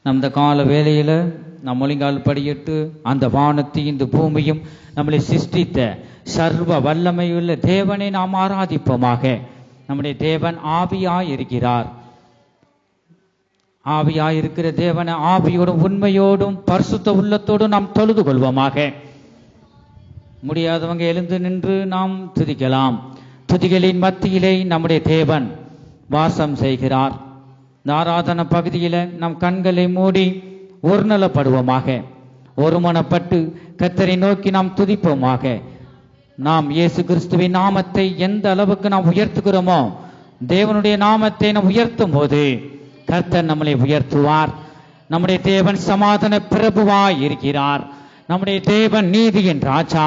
இந்த கால வேளையில் நம் முழங்கால் படியிட்டு அந்த வானத்தையும் இந்த பூமியும் நம்மளை சிருஷ்டித்த சர்வ வல்லமையுள்ள தேவனை நாம் ஆராதிப்போமாக. நம்முடைய தேவன் ஆவியாயிருக்கிறார். ஆவியாயிருக்கிற தேவனை ஆவியோடும் உண்மையோடும் பரிசுத்த உள்ளத்தோடும் நாம் தொழுது கொள்வோமாக. முடியாதவங்க எழுந்து நின்று நாம் துதிக்கலாம். துதிகளின் மத்தியிலே நம்முடைய தேவன் வாசம் செய்கிறார். இந்த ஆராதன பகுதியில் நம் கண்களை மூடி ஒருநிலைப்படுவோமாக. ஒருமனப்பட்டு கர்த்தரை நோக்கி நாம் துதிப்போமாக. நாம் இயேசு கிறிஸ்துவின் நாமத்தை எந்த அளவுக்கு நாம் உயர்த்துகிறோமோ, தேவனுடைய நாமத்தை நாம் உயர்த்தும் போது கர்த்தர் நம்மளை உயர்த்துவார். நம்முடைய தேவன் சமாதான பிரபுவாய் இருக்கிறார். நம்முடைய தேவன் நீதியின் ராஜா.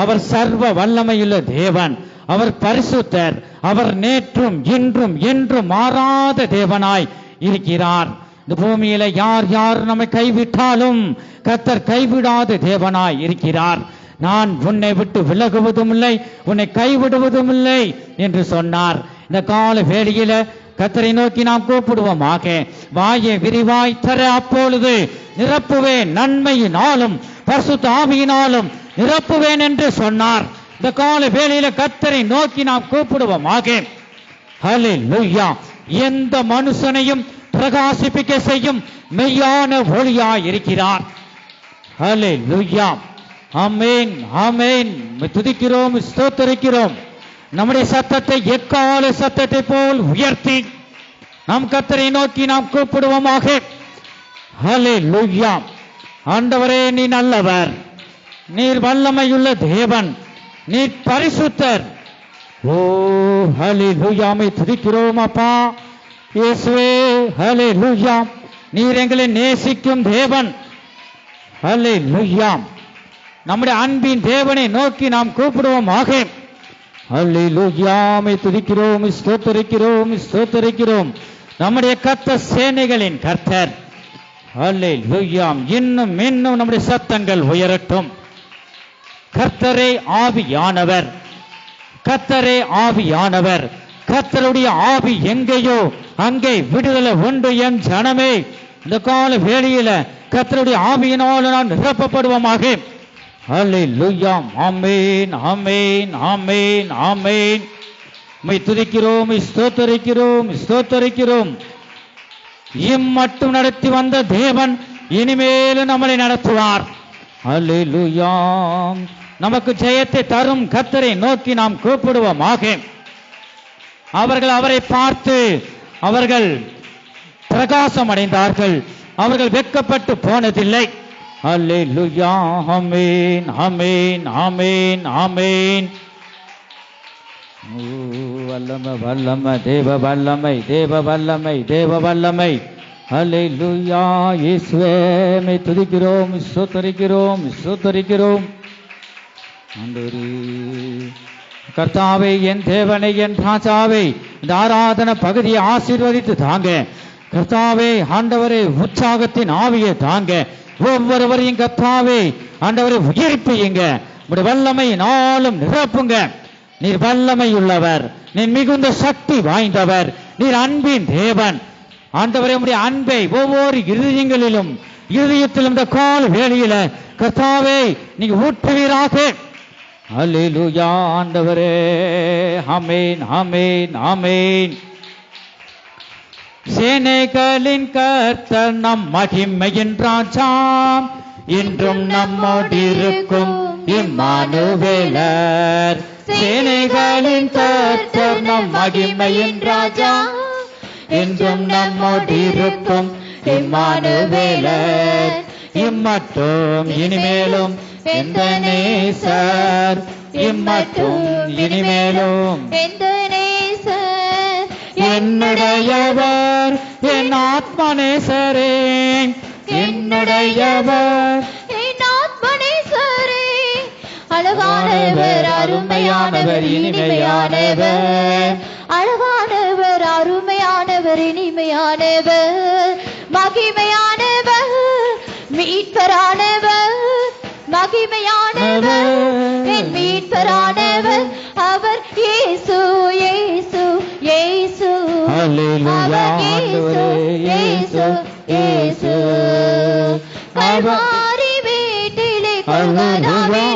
அவர் சர்வ வல்லமையுள்ள தேவன். அவர் பரிசுத்தர். அவர் நேற்றும் இன்றும் என்றும் மாறாத தேவனாய் இருக்கிறார். இந்த பூமியில யார் யார் நம்மை கைவிட்டாலும் கர்த்தர் கைவிடாத தேவனாய் இருக்கிறார். நான் உன்னை விட்டு விலகுவதும் இல்லை, உன்னை கைவிடுவதும் இல்லை என்று சொன்னார். இந்த கால வேளையில கர்த்தரை நோக்கி நாம் கூப்பிடுவோமாக. வாயை விரிவாய் தர அப்பொழுது நிரப்புவேன், நன்மையினாலும் பரிசுத்த ஆவியினாலும் நிரப்புவேன் என்று சொன்னார். இந்த கால வேளையில கர்த்தரை நோக்கி நாம் கூப்பிடுவோமாக. ஹல்லேலூயா. எந்த மனுஷனையும் பிரகாசிப்பிக்க செய்யும் மெய்யான ஒளியாய் இருக்கிறார். ஹல்லேலூயா. ஆமென், ஆமென். துதிக்கிறோம், ஸ்தோத்திரிக்கிறோம். நம்முடைய சத்தத்தை எக்கால சத்தத்தை போல் உயர்த்தி நாம் கர்த்தரை நோக்கி நாம் கூப்பிடுவோமாக. ஹல்லேலூயா. ஆண்டவரே, நீ நல்லவர், நீர் வல்லமையுள்ள தேவன், நீர் பரிசுத்தர். ஓ ஹல்லேலூயா, துதிக்கிறோம் அப்பா இயேசுவே. ஹல்லேலூயா. நீர் எங்களை நேசிக்கும் தேவன். ஹல்லேலூயா. நம்முடைய அன்பின் தேவனை நோக்கி நாம் கூப்பிடுவோமாக. ஹல்லேலூயா, துதிக்கிறோம், ஸ்தோத்திரிக்கிறோம், ஸ்தோத்திரிக்கிறோம். நம்முடைய கர்த்தர் சேனைகளின் கர்த்தர். ஹல்லேலூயா. இன்னும் இன்னும் நம்முடைய சத்தங்கள் உயரட்டும். கர்த்தரே ஆவியானவர், கர்த்தரே ஆவியானவர். கர்த்தருடைய ஆவி எங்கேயோ அங்கே விடுதலை உண்டு. என் ஜனமே, இந்த கால வேளையில கர்த்தருடைய ஆவியினால் நாம் நிரப்பப்படுவோமாக. ஹல்லேலூயா. ஆமென், ஆமென், ஆமென், ஆமென். துதிக்கிறோம், ஸ்தோத்திரிக்கிறோம், ஸ்தோத்திரிக்கிறோம். இம்மட்டும் நடத்தி வந்த தேவன் இனிமேலும் நம்மளை நடத்துவார். ஹல்லேலூயா. நமக்கு ஜெயத்தை தரும் கர்த்தரை நோக்கி நாம் கூப்பிடுவோமாக. அவர்கள் அவரை பார்த்து அவர்கள் பிரகாசம் அடைந்தார்கள். அவர்கள் வெட்கப்பட்டு போனதில்லை. ஹல்லேலூயா. ஆமென், ஆமென், ஆமென், ஆமென். வல்லமை, வல்லமை, தேவ வல்லமை, தேவ வல்லமை, தேவ வல்லமை. ஹல்லேலூயா. இயேசுவே, துதிக்கிறோம், ஸ்தோத்திரிக்கிறோம், ஸ்தோத்திரிக்கிறோம். கர்த்தாவே, என் தேவனை, என் ராஜாவே, இந்த ஆராதன பகுதியை ஆசீர்வதித்து தாங்க. கர்த்தாவே, ஆண்டவரே, உற்சாகத்தின் ஆவியை தாங்க. ஒவ்வொருவரையும் கர்த்தாவே, ஆண்டவரை உயிர்ப்பியுங்க. உடைய வல்லமையினாலும் நிரப்புங்க. நீர் வல்லமை உள்ளவர், நீர் மிகுந்த சக்தி வாய்ந்தவர், நீர் அன்பின் தேவன். ஆண்டவரே, உடைய அன்பை ஒவ்வொரு இருதயங்களிலும் இருதயத்திலும் இந்த கால வேளையில கர்த்தாவே நீங்க ஊற்றுவீராக. ஹல்லேலூயா. ஆண்டவரே, ஆமென், ஆமென், ஆமென். சேனைகளின் கர்த்தர் நம் மகிமையின் ராஜா, இன்றும் நம்மோடு இருக்கும் இம்மானுவேலர். சேனைகளின் கர்த்தர் நம் மகிமையின் ராஜா, இன்றும் நம்மோடு இருக்கும் இம்மானுவேலர். இம்மட்டும் இனிமேலும் எந்த நேசர், இம்மட்டும் இனிமேலும் எந்த நேசர். என்னுடையவர், என் ஆத்மநேசரே, என்னுடையவர், என் ஆத்மநேசரே. அழகானவர், அருமையானவர், இனிமையானவர். அழகானவர், அருமையானவர், இனிமையானவர். மகிமையானவர், மீட்பரானவர். மகிமையானவர், என் மீட்பரானவர். அவர் இயேசு, இயேசு, இயேசு. ஹல்லேலூயா. அவர் இயேசு, இயேசு, இயேசு. கல்வாரி வீட்டிலே கொல்கதாவிலே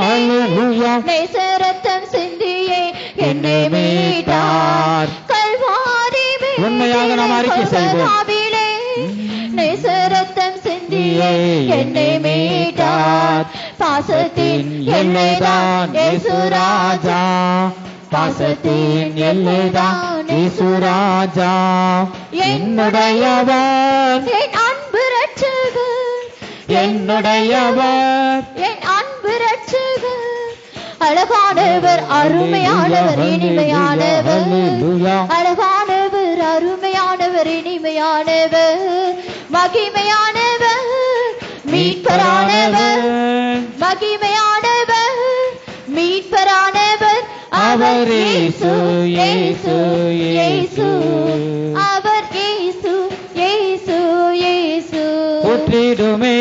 நேசரத்தம் சிந்தியே என்னை மீட்டார். கல்வாரி உண்மையாக நாம் அறிக்கை செய்வோம். கொல்கதாவிலே நேசரத்தம் சிந்தியே என்னை மீட்டார். பாசத்தின் எல்லைதான் இயேசு ராஜா, பாசத்தின் எல்லைதான் இயேசு ராஜா. என்னுடையவர் என் அன்பு ரட்சகர், என்னுடையவர் என் அன்பு ரட்சகர். அழகானவர், அருமையானவர், இனிமையானவர். அழகானவர், அருமையானவர், இனிமையானவர். மகிமையானவர், மீட்பரானவர். மகிமையானவர், மீட்பரானவர். அவர் இயேசு, இயேசு, இயேசு. அவர் இயேசு, இயேசு, இயேசு. ஊற்றிடுமே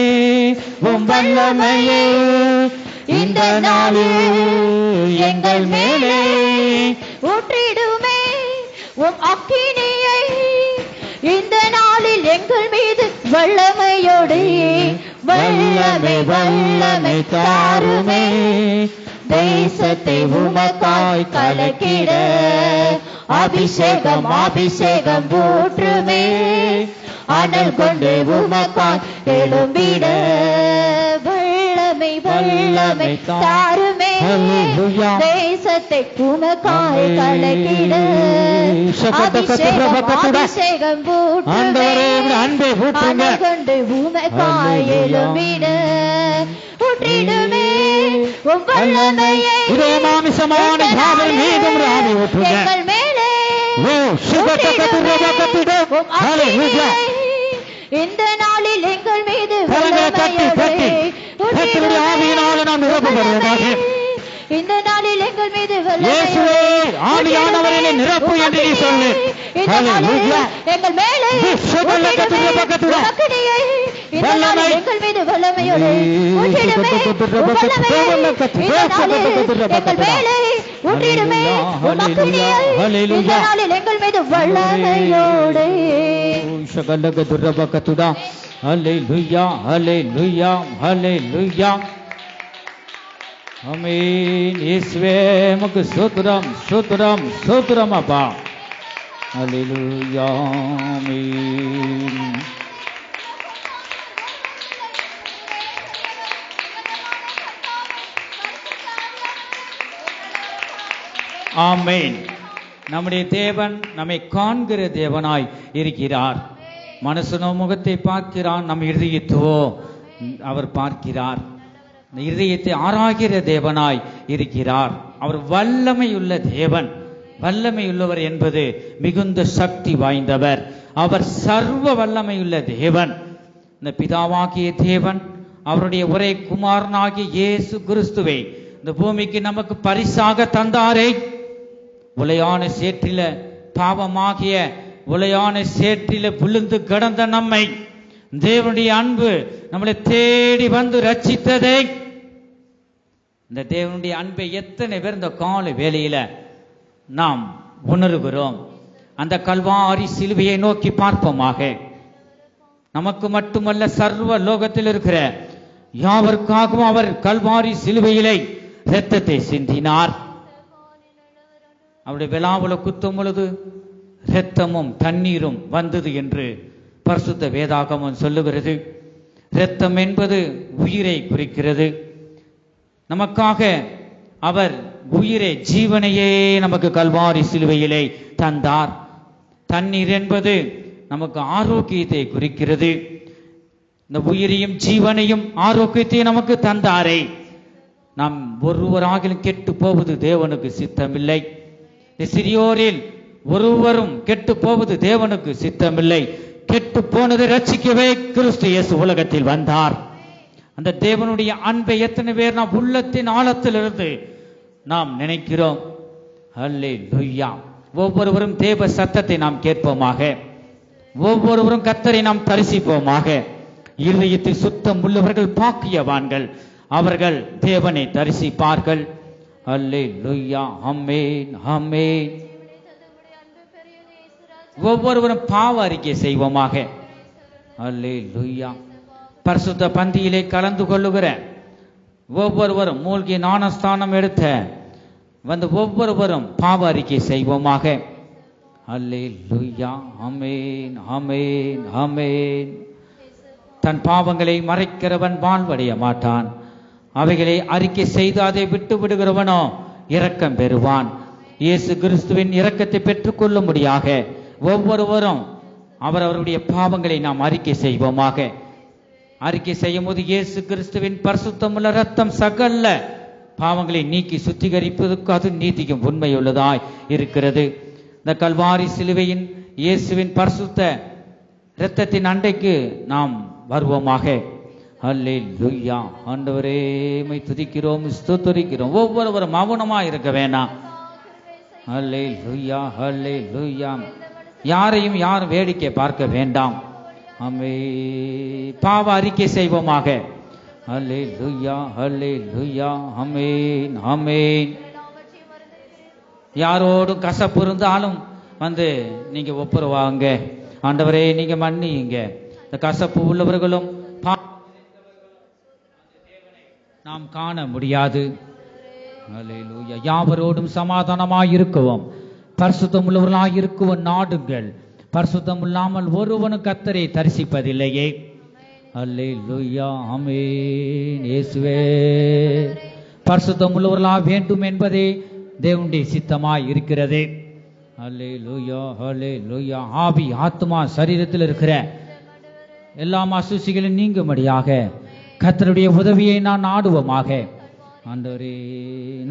உம் வல்லமையே இந்த நாளில் எங்கள் மேலே. ஊற்றிடுமே உம் அக்கினியை இந்த நாளில் எங்கள் மீது வல்லமையோடு. வல்லமை வல்லமை தாருமே தேசத்தை உமக்காய் கலக்கிட அபிஷேகம் அபிஷேகம் ஊற்றுமே. அனல் கொண்டு உமக்காய் எழும்பிட வல்லமை வல்லமை தாருமே. தேசத்தை உமக்காய் கலக்கிட அபிஷேகம் அபிஷேகம் ஊற்றுமே. அனல் கொண்டு உமக்காய் எழும்பிட ஊற்றிடுமே உம் வல்லமையை எங்கள் மேலே. இந்த நாளில் எங்கள் மீது இந்த நாளில் எங்கள் மீது ஆவியானவரிலே நிரப்பு என்று நீ சொல்லு. எங்கள் மேலே எங்கள் மீது வல்லமையோடு ஊற்றிடுமே. எங்கள் மேலே ஊற்றிடுமே. இந்த நாளில் எங்கள் மீது வல்லமையோடு. ஹல்லேலூயா ஹல்லேலூயா ஹல்லேலூயா. ஆமென். இயேசுவே உமக்கு ஸ்தோத்திரம் ஸ்தோத்திரம் ஸ்தோத்திரம் அப்பா. ஹல்லேலூயா. ஆமென். ஆமென். நம்முடைய தேவன் நம்மை காண்கிற தேவனாய் இருக்கிறார். மனுஷனோ முகத்தை பார்க்கிறான், நம் இருதயத்தையோ அவர் பார்க்கிறார். இருதயத்தை ஆராய்கிற தேவனாய் இருக்கிறார். அவர் வல்லமையுள்ள தேவன். வல்லமையுள்ளவர் என்பது மிகுந்த சக்தி வாய்ந்தவர். அவர் சர்வ வல்லமையுள்ள தேவன். இந்த பிதாவாகிய தேவன் அவருடைய ஒரே குமாரனாகிய இயேசு கிறிஸ்துவை இந்த பூமிக்கு நமக்கு பரிசாக தந்தாரே. உளையான சேற்றில பாவமாகிய உளையான சேற்றில விழுந்து கிடந்த நம்மை தேவனுடைய அன்பு நம்மளை தேடி வந்து ரட்சித்ததே. இந்த தேவனுடைய அன்பை எத்தனை பேர் இந்த கால வேளையில நாம் உணர்கிறோம்? அந்த கல்வாரி சிலுவையை நோக்கி பார்ப்போமாக. நமக்கு மட்டுமல்ல, சர்வ லோகத்தில் இருக்கிற யாவருக்காகவும் அவர் கல்வாரி சிலுவையிலே இரத்தத்தை சிந்தினார். அவருடைய விழாவுல குத்தும் பொழுது இரத்தமும் தண்ணீரும் வந்தது என்று பரிசுத்த வேதாகமம் சொல்லுகிறது. இரத்தம் என்பது உயிரை குறிக்கிறது. நமக்காக அவர் உயிரை ஜீவனையே நமக்கு கல்வாரி சிலுவையிலே தந்தார். தண்ணீர் என்பது நமக்கு ஆரோக்கியத்தை குறிக்கிறது. இந்த உயிரையும் ஜீவனையும் ஆரோக்கியத்தையும் நமக்கு தந்தாரே. நாம் ஒருவராகிலும் கெட்டு போவது தேவனுக்கு சித்தமில்லை. சிறியோரில் ஒருவரும் கெட்டு போவது தேவனுக்கு சித்தமில்லை. கெட்டு போனதை ரட்சிக்கவே கிறிஸ்து இயேசு உலகத்தில் வந்தார். அந்த தேவனுடைய அன்பை எத்தனை பேர் நாம் உள்ளத்தின் ஆழத்திலிருந்து நாம் நினைக்கிறோம்? அல்லேலூயா. ஒவ்வொருவரும் தேவ சத்தத்தை நாம் கேட்போமாக. ஒவ்வொருவரும் கர்த்தரை நாம் தரிசிப்போமாக. இருதயத்தில் சுத்தம் உள்ளவர்கள் பாக்கியவான்கள், அவர்கள் தேவனை தரிசிப்பார்கள். அல்லேலூயா. ஆமென் ஆமென். ஒவ்வொருவரும் பாவ அறிக்கை செய்வோமாக. அல்லேலூயா. பரிசுத்த பந்தியிலே கலந்து கொள்ளுகிற ஒவ்வொருவரும் மூழ்கி ஞானஸ்தானம் எடுத்த வந்து ஒவ்வொருவரும் பாவ அறிக்கை செய்வோமாக. அல்லேலூயா. ஆமென், ஆமென், ஆமென். தன் பாவங்களை மறைக்கிறவன் வாழ்வடைய மாட்டான். அவைகளை அறிக்கை செய்து அதை விட்டு விடுகிறவனோ இரக்கம் பெறுவான். இயேசு கிறிஸ்துவின் இரக்கத்தை பெற்றுக்கொள்ளும்படியாக ஒவ்வொருவரும் அவரவருடைய பாவங்களை நாம் அறிக்கை செய்வோமாக. அறிக்கை செய்யும் போது இயேசு கிறிஸ்துவின் பரிசுத்தமுள்ள ரத்தம் சகல பாவங்களை நீக்கி சுத்திகரிப்பதற்கு அது நீதிக்கும் உண்மையுள்ளதாய் இருக்கிறது. இந்த கல்வாரி சிலுவையின் இயேசுவின் பரிசுத்த இரத்தத்தின் அண்டைக்கு நாம் வருவோமாக. அல்லேலூயா. ஆண்டவரே உம்மை துதிக்கிறோம், ஸ்தோத்திரிக்கிறோம். ஒவ்வொருவரும் மௌனமாக இருக்க வேண்டாம். அல்லேலூயா, அல்லேலூயா. யாரையும் யாரும் வேடிக்கை பார்க்க வேண்டாம். ஆமென். பாவ அறிக்கை செய்வோமாக. அல்லேலூயா, அல்லேலூயா. ஆமென், ஆமென். யாரோடும் கசப்பு இருந்தாலும் வந்து நீங்க ஒப்புரவாங்க. ஆண்டவரே நீங்க மன்னியுங்க. இந்த கசப்பு உள்ளவர்களும் நாம் காண முடியாது. அல்லேலூயா. யாவரோடும் சமாதானமாய் இருக்குவோம், பரிசுத்தம் உள்ளவர்களாய் இருக்குவோம். நாடுங்கள். பரிசுத்தம் இல்லாமல் ஒருவனும் கர்த்தரை தரிசிப்பதில்லையே. அல்லேலூயா. ஆமென். இயேசுவே பரிசுத்தம் உள்ளவர்களா வேண்டும் என்பதே தேவனுடைய சித்தமாய் இருக்கிறது. அல்லேலூயா, அல்லேலூயா. ஆவி ஆத்மா சரீரத்தில் இருக்கிற எல்லா அசுசிகளும் நீங்கும்படியாக கர்த்தருடைய உதவியை நான் நாடுவோமாக. ஆண்டவரே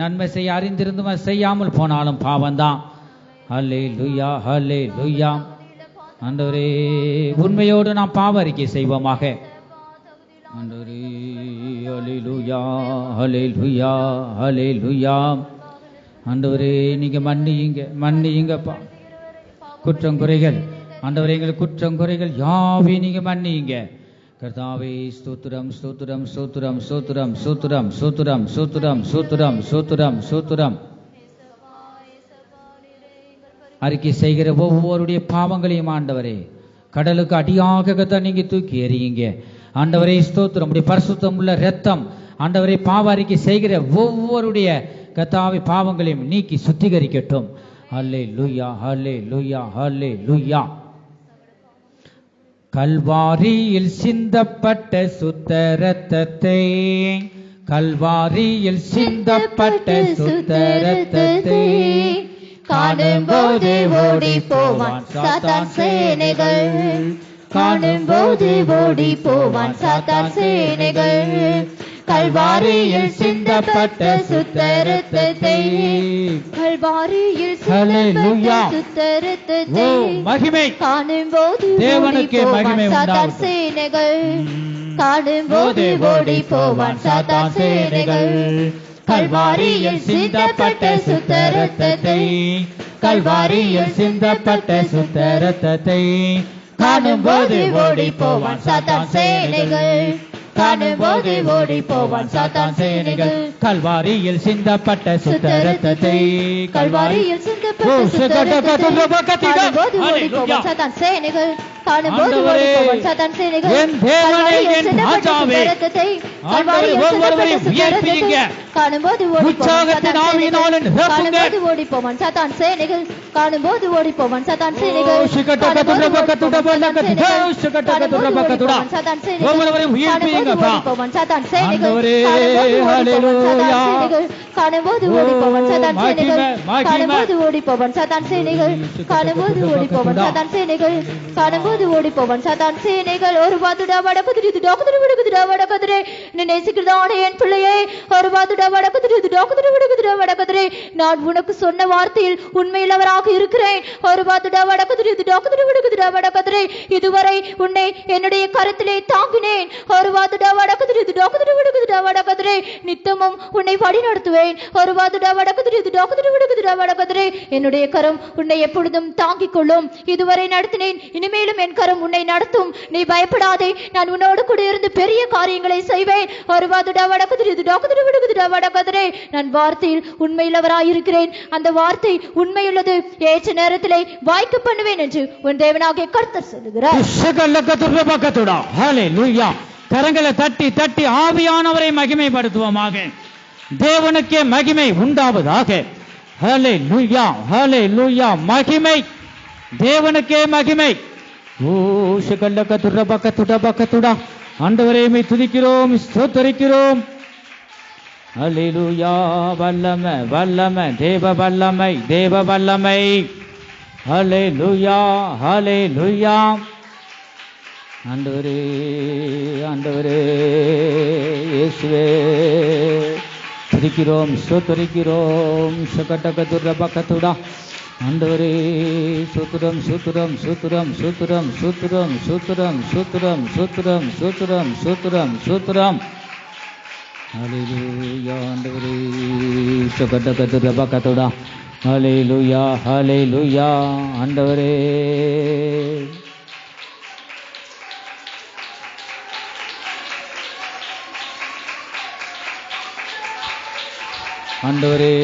நன்மை செய்ய அறிந்திருந்தும் செய்யாமல் போனாலும் பாவம்தான். அல்லேலூயா, அல்லேலூயா. ஆண்டவரே உண்மையோடு நாம் பாவ அறிக்கை செய்வோமாக. ஆண்டவரே அல்லேலூயா, அல்லேலூயா, அல்லேலூயா. ஆண்டவரே நீங்க மன்னியுங்கப்பா குற்றம் குறைகள். ஆண்டவரே எங்களுக்கு குற்றம் குறைகள் யாவே நீங்க மன்னியுங்க. கர்த்தாவே ஸ்தோத்திரம், ஸ்தோத்திரம், ஸ்தோத்திரம், ஸ்தோத்திரம், ஸ்தோத்திரம், ஸ்தோத்திரம், ஸ்தோத்திரம், ஸ்தோத்திரம், ஸ்தோத்திரம், ஸ்தோத்திரம். அறிக்கை செய்கிற ஒவ்வொருடைய பாவங்களையும் ஆண்டவரே கடலுக்கு அடியாக நீங்க தூக்கி எறியுங்க. ஆண்டவரே ஸ்தோத்திரம். உடைய பரிசுத்தம் உள்ள இரத்தம் ஆண்டவரே பாவ அறிக்கை செய்கிற ஒவ்வொருடைய கர்த்தாவே பாவங்களையும் நீக்கி சுத்திகரிக்கட்டும். அல்லேலூயா, அல்லேலூயா, அல்லேலூயா. கல்வாரியில் சிந்தப்பட்ட சுத்த இரத்தத்தை, கல்வாரியில் சிந்தப்பட்ட சுத்த இரத்தத்தை காணும்போது ஓடி போவான் சாத்தான் சேனைகள், காணும்போது ஓடி போவான் சாத்தான் சேனைகள். கல்வாரியில் சிந்தப்பட்ட சுத்த இரத்தத்தை, கல்வாரியில் சிந்தப்பட்ட சுத்த இரத்தத்தை மகிமை காணும்போது தேவனுக்கே மகிமை சாத்தான் சேனைகள், காணும்போது ஓடி போவான் சாத்தான் சேனைகள். கல்வாரியில் சிந்தப்பட்ட சுத்த இரத்தத்தை, கல்வாரியில் சிந்தப்பட்ட சுத்த இரத்தத்தை காணும்போது ஓடி போவான் சாத்தான் சேனைகள், காணும்போது ஓடி போவான் சாத்தான் சேனைகள். கல்வாரியில் சிந்தப்பட்ட சுத்த இரத்தத்தை, கல்வாரியில் சிந்தப்பட்ட சுத்த இரத்தத்தை காணும்போது ஓடி போவான் சாத்தான் சேனைகள், காணும்போது ஓடி போவான் சாத்தான் சேனைகள். என் தேவனே, என் ராஜாவே, கல்வாரியில் சிந்தப்பட்ட சுத்த இரத்தத்தை காணும்போது ஓடி போவான் சாத்தான் சேனைகள், காணும்போது ஓடி போவான் சாத்தான் சேனைகள், காணும்போது ஓடி போவான் சாத்தான் சேனைகள். காணும்போது ஓடி போவான் சாத்தான் சேனைகள், காணும்போது ஓடி போவான் சாத்தான் சேனைகள், காணும்போது ஓடி போவான் சாத்தான் சேனைகள், காணும்போது ஓடி போவான் சாத்தான் சேனைகள். ஒரு பாத்துடா வடக்குதிரி டாக்குதிரி விடுக்குதுடா வடக்குதிரே, நீ நேசிக்கிறதான என் பிள்ளையே, ஒரு பாத்துடா வடக்குதிரி டாக்குதிரி விடுக்குதுடா வடக்குதிரே, நான் உனக்கு சொன்ன வார்த்தையில் உண்மையிலவராக இருக்கிறேன். ஒரு பாத்துடா வடக்குதிரி டாக்குதிரி விடுக்குதுடா வடக்குதிரே, இதுவரை உன்னை என்னுடைய கருத்திலே தாங்கினேன். ஒரு பாத்துடா வடக்குதிரி டாக்குதிரி விடுக்குதுடா வடக்குதிரே, நித்தமும் உன்னை வழி நடத்துவேன். ஒரு பாத்துடா வடக்குதிரி டாக்குதிரி விடுக்குதுடா வடக்குதிரே, என்னுடைய கரம் உன்னை எப்பொழுதும் தாங்கிக் கொள்ளும். இதுவரை நடத்தினேன், இனிமேலும் என் கரம் உன்னை நடத்தும். நீ பயப்படாதே, நான் உன்னோடு கூட இருந்து பெரிய காரியங்களை செய்வேன். ஒரு பாத்துடா வடக்குதிரி டாக்குதிரி விடுக்குதுடா வடக்குதிரே, நான் வார்த்தையில் உண்மையுள்ளவராய் இருக்கிறேன். அந்த வார்த்தை உண்மையுள்ளது, ஏற்ற நேரத்திலே வாய்க்க பண்ணுவேன் என்று உன் தேவனாகிய கர்த்தர் சொல்லுகிறார். ஹல்லேலூயா. கரங்களை தட்டி தட்டி ஆவியானவரை மகிமைப்படுத்துவோமாக. தேவனுக்கே மகிமை உண்டாவதாக. ஹல்லேலூயா, ஹல்லேலூயா. மகிமை தேவனுக்கே மகிமை. ஓ ஷகல்லகதுரபகதுடபகதுடா. ஆண்டவரே மை துதிக்கிறோம், ஸ்தோத்திரிக்கிறோம். ஹல்லேலூயா. வல்லமை வல்லமை, தேவ வல்லமை, தேவ வல்லமை. ஹல்லேலூயா, ஹல்லேலூயா. ஆண்டவரே ஆண்டவரே இயேசுவே துதிக்கிறோம், ஸ்தோத்திரிக்கிறோம். ஷகட்டகதுரபகதுடா. ஆண்டவரே சூத்திரம் சூத்திரம் சூத்திரம் சூத்திரம் சூத்திரம் சூத்திரம் சூத்திரம் சூத்திரம் சூத்திரம் சூத்திரம் சூத்திரம். ஹல்லேலூயா. ஆண்டவரே ஷகட்டகதுரபகதுடா. ஹல்லேலூயா, ஹல்லேலூயா. ஆண்டவரே ஆண்டவரே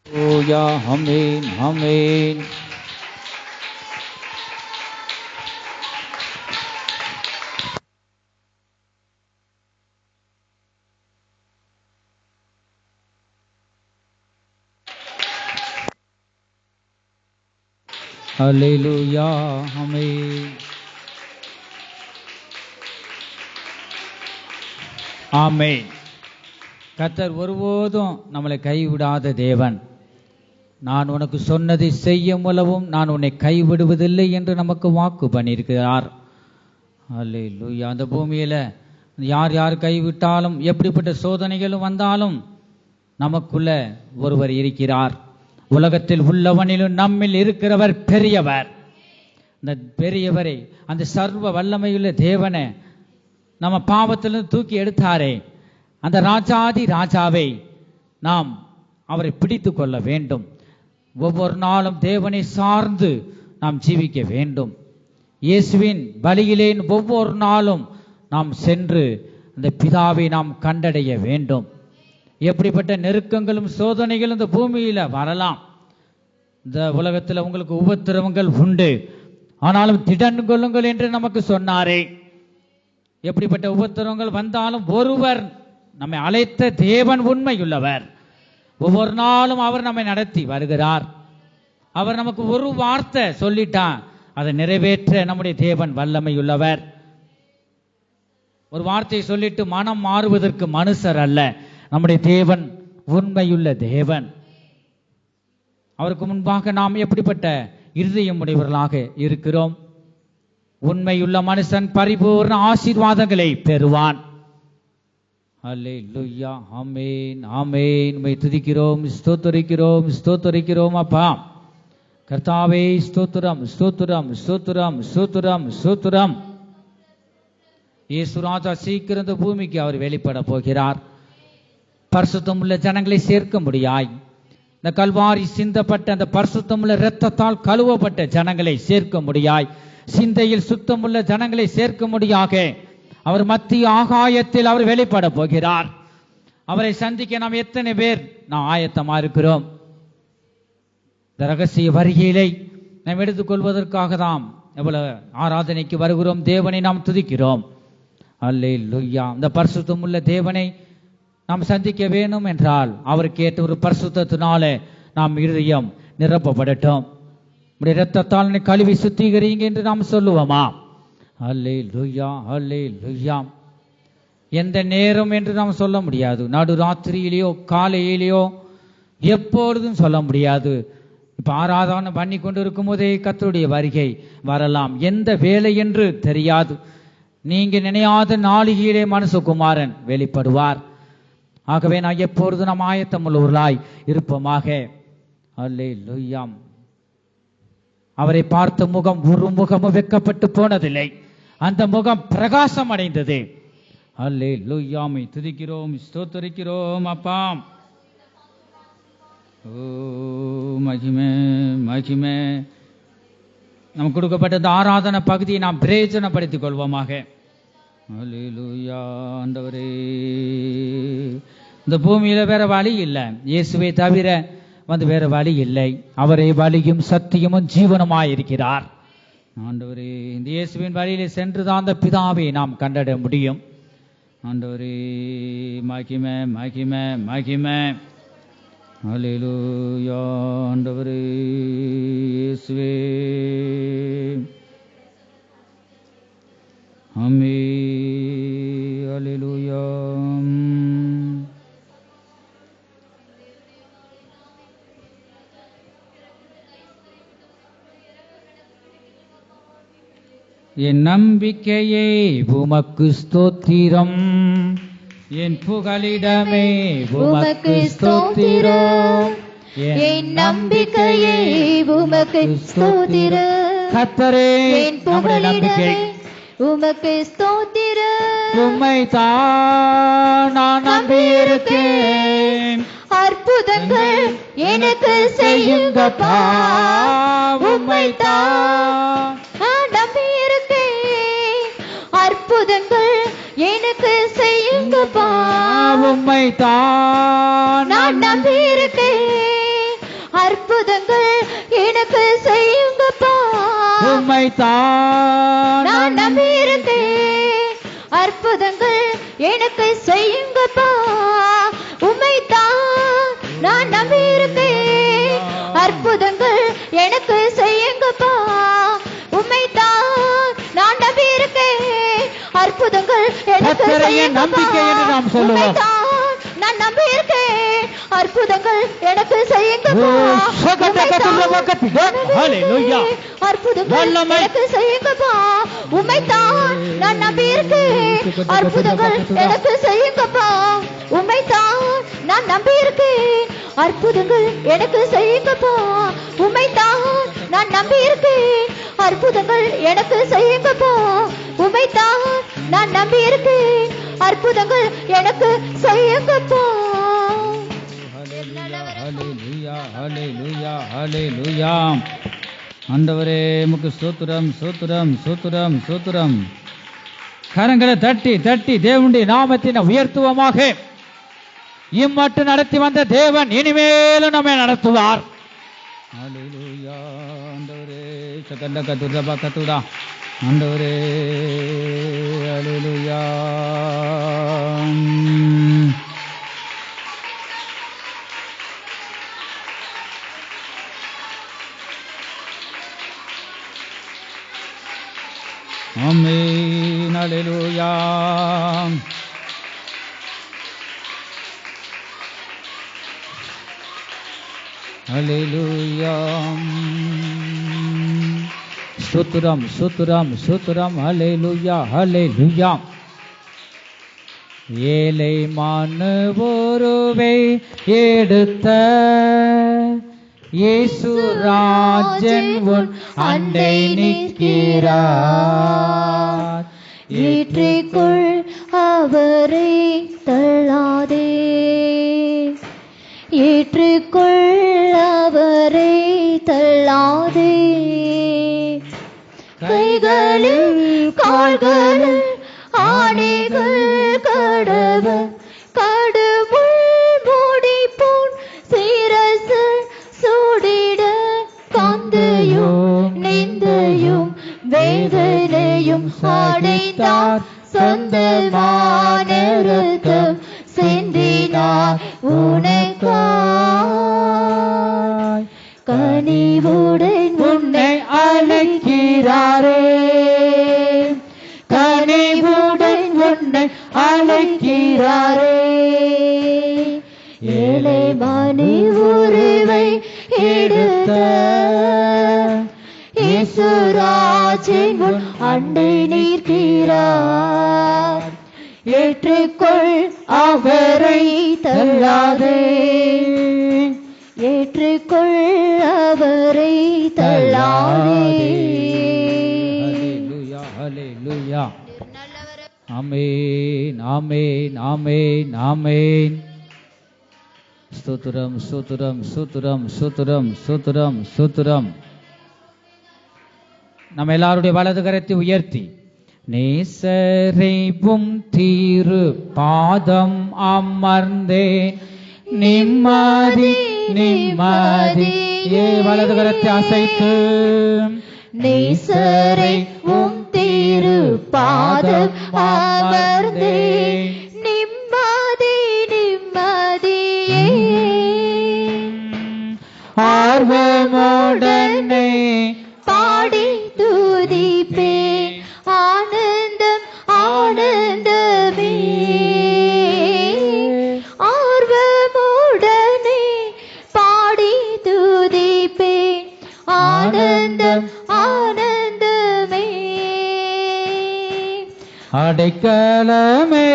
ஹல்லேலூயா. ஆமென், ஆமென். ஹல்லேலூயா. ஆமென், ஆமென். கர்த்தர் ஒருபோதும் நம்மளை கைவிடாத தேவன். நான் உனக்கு சொன்னதை செய்யும் அளவும் நான் உன்னை கைவிடுவதில்லை என்று நமக்கு வாக்கு பண்ணியிருக்கிறார். அல்லேலூயா. அந்த பூமியில யார் யார் கைவிட்டாலும் எப்படிப்பட்ட சோதனைகளும் வந்தாலும் நமக்குள்ள ஒருவர் இருக்கிறார். உலகத்தில் உள்ளவனிலும் நம்மில் இருக்கிறவர் பெரியவர். அந்த பெரியவரை, அந்த சர்வ வல்லமையுள்ள தேவனை நம்ம பாவத்திலிருந்து தூக்கி எடுத்தாரே, அந்த ராஜாதி ராஜாவை நாம் அவரை பிடித்து கொள்ள வேண்டும். ஒவ்வொரு நாளும் தேவனை சார்ந்து நாம் ஜீவிக்க வேண்டும். இயேசுவின் பலியிலே ஒவ்வொரு நாளும் நாம் சென்று அந்த பிதாவை நாம் கண்டடைய வேண்டும். எப்படிப்பட்ட நெருக்கங்களும் சோதனைகளும் இந்த பூமியில வரலாம். இந்த உலகத்தில் உங்களுக்கு உபத்திரவங்கள் உண்டு, ஆனாலும் திடன் கொள்ளுங்கள் என்று நமக்கு சொன்னாரே. எப்படிப்பட்ட உபத்திரவங்கள் வந்தாலும் ஒருவர் நம்மை அழைத்த தேவன் உண்மையுள்ளவர். ஒவ்வொரு நாளும் அவர் நம்மை நடத்தி வருகிறார். அவர் நமக்கு ஒரு வார்த்தை சொல்லிட்டான், அதை நிறைவேற்ற நம்முடைய தேவன் வல்லமையுள்ளவர். ஒரு வார்த்தையை சொல்லிட்டு மனம் மாறுவதற்கு மனுஷர் அல்ல, நம்முடைய தேவன் உண்மையுள்ள தேவன். அவருக்கு முன்பாக நாம் எப்படிப்பட்ட இருதயம் உடையவர்களாக இருக்கிறோம். உண்மையுள்ள மனுஷன் பரிபூர்ண ஆசீர்வாதங்களை பெறுவான். அல்லேலூயா. ஆமென், ஆமென். உம்மை துதிக்கிறோம், ஸ்தோத்திரிக்கிறோம், ஸ்தோத்திரிக்கிறோம் அப்பா. கர்த்தாவே ஸ்தோத்திரம், ஸ்தோத்திரம், ஸ்தோத்திரம், ஸ்தோத்திரம், ஸ்தோத்திரம். இயேசு ராஜா சீக்கிரம் இந்த பூமிக்கு அவர் வெளிப்பட போகிறார். பரிசுத்தமுள்ள ஜனங்களை சேர்க்க முடியாய், இந்த கல்வாரி சிந்தப்பட்ட அந்த பரிசுத்தமுள்ள இரத்தத்தால் கழுவப்பட்ட ஜனங்களை சேர்க்க முடியாய், சிந்தையில் சுத்தமுள்ள ஜனங்களை சேர்க்க முடியாக அவர் மத்திய ஆகாயத்தில் அவர் வெளிப்பட போகிறார். அவரை சந்திக்க நாம் எத்தனை பேர் நாம் ஆயத்தமா இருக்கிறோம்? இந்த ரகசிய வருகையிலே நாம் எடுத்துக்கொள்வதற்காக நாம் எவ்வளவு ஆராதனைக்கு வருகிறோம், தேவனை நாம் துதிக்கிறோம். அல்லேலூயா. இந்த பரிசுத்தமுள்ள தேவனை நாம் சந்திக்க வேணும் என்றால் அவருக்கு ஏற்ற ஒரு பரிசுத்தத்தினாலே நாம் இருதயம் நிரப்பப்படட்டும். உடைய இரத்தத்தால் கழுவி சுத்திகரிங்க என்று நாம் சொல்லுவோமா? அல்லேலூயா, அல்லேலூயா. எந்த நேரம் என்று நாம் சொல்ல முடியாது. நடு ராத்திரியிலேயோ காலையிலேயோ எப்பொழுதும் சொல்ல முடியாது. இப்ப ஆராதனை பண்ணி கொண்டு இருக்கும் போதே கர்த்தருடைய வருகை வரலாம். எந்த வேலை என்று தெரியாது. நீங்க நினையாத நாளிகையிலே மனுஷகுமாரன் வெளிப்படுவார். ஆகவே நான் எப்பொழுதும் நாம் ஆயத்தம் உள்ளவர்களாய் இருப்போமாக. அல்லேலூயா. அவரை பார்த்த முகம் ஒரு முகமும் வெட்கப்பட்டு போனதில்லை, அந்த முகம் பிரகாசம் அடைந்தது. அல்லேலூயா. துதிக்கிறோம், ஸ்தோத்திரிக்கிறோம் அப்பா. ஓ மகிமே, மகிமே. நமக்கு கொடுக்கப்பட்ட இந்த ஆராதனை பகுதியை நாம் பிரயோஜனப்படுத்திக் கொள்வோமாக. அல்லேலூயா. ஆண்டவரே இந்த பூமியில வேற வழி இல்லை, இயேசுவை தவிர வேற வழி இல்லை. அவரே வழியும் சத்தியமும் ஜீவனுமாயிருக்கிறார். ஆண்டவரே, இந்த இயேசுவின் வழியிலே சென்றுதான் அந்த பிதாவை நாம் கண்டட முடியும். ஆண்டவரே, மகிமை மகிமை மகிமை. அல்லேலூயா. ஆண்டவரே இயேசுவே, ஆமென். அல்லேலூயா. என் நம்பிக்கையே உமக்கு ஸ்தோத்திரம், என் புகலிடமே உமக்கு ஸ்தோத்திரம், என் நம்பிக்கையே உமக்கு ஸ்தோத்திரம். கர்த்தரே என் நம்முடைய நம்பிக்கை, புகலிடமே உமக்கு ஸ்தோத்திரம். உம்மை தான் நான் நம்பியிருக்கேன். அற்புதங்கள் எனக்கு செய்யுங்கப்பா, உம்மை தான் நான் நம்பியிருக்கேன். அற்புதங்கள் எனக்கு செய்யுங்கப்பா, உம்மை தான் நான் நம்பியிருக்கேன். அற்புதங்கள் எனக்கு செய்யுங்கப்பா, உம்மை தான் நான் நம்பியிருக்கேன். அற்புதங்கள் எனக்கு செய்யுங்கப்பா, உம்மை தான் நான் நம்பியிருக்கேன். அற்புதங்கள் எனக்கு செய்யுங்கப்பா, உம்மை தான் நான் நம்பியிருக்கேன். அற்புதங்கள் எனக்கு செய்யுங்கப்பா, நம்பிக்கை என்று நாம் உம்மை சொல்லுவோம். தான் நான் நம்பியிருக்கேன். அற்புதங்கள் எனக்கு செய்யுங்கப்பா, ஹல்லேலூயா. அற்புதங்கள் எனக்கு செய்யுங்கப்பா, உம்மை தான் நான் நம்பியிருக்கேன். அற்புதங்கள் எனக்கு செய்யுங்கப்பா, உம்மை தான் நான் நம்பியிருக்கேன். அற்புதங்கள் எனக்கு செய்யுங்கப்பா, உம்மை தான் நான் நம்பியிருக்கேன். அற்புதங்கள் எனக்கு செய்யுங்கப்பா, உம்மை தான் நான் நம்பியிருக்கேன். அற்புதங்கள் எனக்கு செய்யுங்கப்பா. ஹல்லேலூயா, ஹல்லேலூயா, ஹல்லேலூயா. ஆண்டவரே உமக்கு ஸ்தோத்திரம், ஸ்தோத்திரம், ஸ்தோத்திரம், ஸ்தோத்திரம். கரங்களை தட்டி தட்டி தேவனுடைய நாமத்தினை உயர்த்துவமாக. இம்மட்டும் நடத்தி வந்த தேவன் இனிமேலும் நம்மை நடத்துவார். ஹல்லேலூயா. ஆண்டவரே சகல கதுரபா கதுடா. ஆண்டவரே ஹல்லேலூயா. ஆமென். ஹல்லேலூயா. ஹல்லேலூயா. ஸ்தோத்திரம், ஸ்தோத்திரம், ஸ்தோத்திரம். ஹல்லேலூயா, ஹல்லேலூயா. ஏழை மானவருவை எடுத்த இயேசுராஜன் உன் அண்டை நிற்கிறார். ஏற்றிக்கொள் அவரை தள்ளாதே, ஏற்றிக்கொள் அவரை தள்ளாதே. கைகளில் கால்களில் ஆணைகள் கடவ, கடுமுள் மூடிப்போன் சிரசு சூடிட, காந்தையும் நிந்தையும் வேதனையும் அடைந்தார். சொந்தமான இரத்தம் சிந்தினார் உனக்காய். கனிவுடன் உன்னை அழைக்கிறாரே, கனிவுடன் உன்னை அழைக்கிறாரே. ஏழை மணி உருவை எடுத்த இயேசுராஜன் உன் அண்டை நிற்கிறார். ஏற்றுக்கொள் அவரை தள்ளாதே, ஏற்றுக்கொள் அவரை தள்ளாதே. ஹல்லேலூயா, ஹல்லேலூயா. ஆமென், ஆமென், ஆமென், ஆமென். ஸ்தோத்திரம், ஸ்தோத்திரம், ஸ்தோத்திரம், ஸ்தோத்திரம், ஸ்தோத்திரம், ஸ்தோத்திரம். நம்ம எல்லாருடைய வலது கரத்தை உயர்த்தி நேசரைவும் தீரு பாதம் அமர்ந்தே நிம்மதி நிம்மதி. வலது கரத்தை அசைத்து நேசரைவும் தீரு பாதம் அமர்ந்தே நிம்மதி நிம்மதியே. ஆர்வமுடனே பாடி துதிப்பே ஆனந்தம் ஆனந்தமே. ஆர்வமுடனே பாடி துதிப்பே ஆனந்தம் ஆனந்தமே. அடைக்கலமே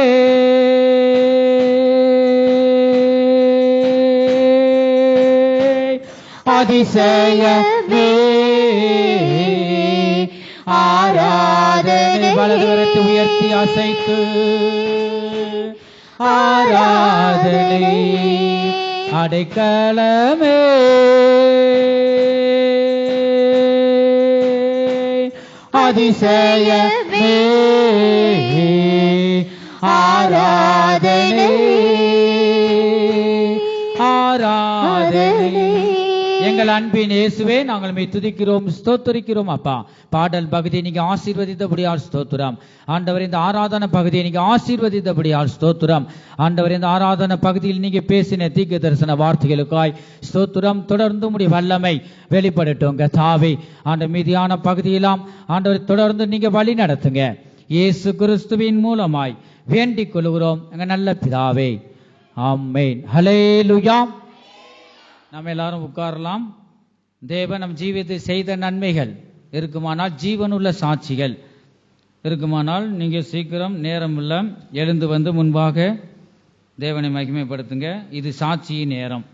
அதிசயமே ஆராதனை. வலதுகரத்தை உயர்த்தி அசைத்து ஆராதனை. அடைக்கலமே அதிசயமே ஆராதனை ஆராதனை. எங்கள் அன்பின் இயேசுவே, நாங்கள் மே துதிக்கிறோம், ஸ்தோத்திரிக்கிறோம். அப்பா, பாடல் பகுதியை நீங்க ஆசீர்வதித்தபடியால் ஸ்தோத்திரம் ஆண்டவர். இந்த ஆராதனை பகுதியை நீங்க ஆசீர்வதித்தபடியால் ஸ்தோத்திரம் ஆண்டவர். இந்த ஆராதனை பகுதியில் நீங்க பேசின தீர்க்க தரிசன வார்த்தைகளுக்காய் ஸ்தோத்திரம். தொடர்ந்து உம்முடைய வல்லமை வெளிப்படட்டும் கர்த்தாவே. ஆண்டவர், மீதியான பகுதியெல்லாம் ஆண்டவர் தொடர்ந்து நீங்க வழி நடத்துங்க. இயேசு கிறிஸ்துவின் மூலமாய் வேண்டிக் கொள்கிறோம் எங்க நல்ல பிதாவே, ஆமென். ஹல்லேலூயா. நாம் எல்லாரும் உட்காரலாம். தேவன் நம் ஜீவிதத்தில் செய்த நன்மைகள் இருக்குமானால், ஜீவனுள்ள சாட்சிகள் இருக்குமானால், நீங்க சீக்கிரம் நேரம் இல்ல எழுந்து வந்து முன்பாக தேவனை மகிமைப்படுத்துங்க. இது சாட்சியின் நேரம்.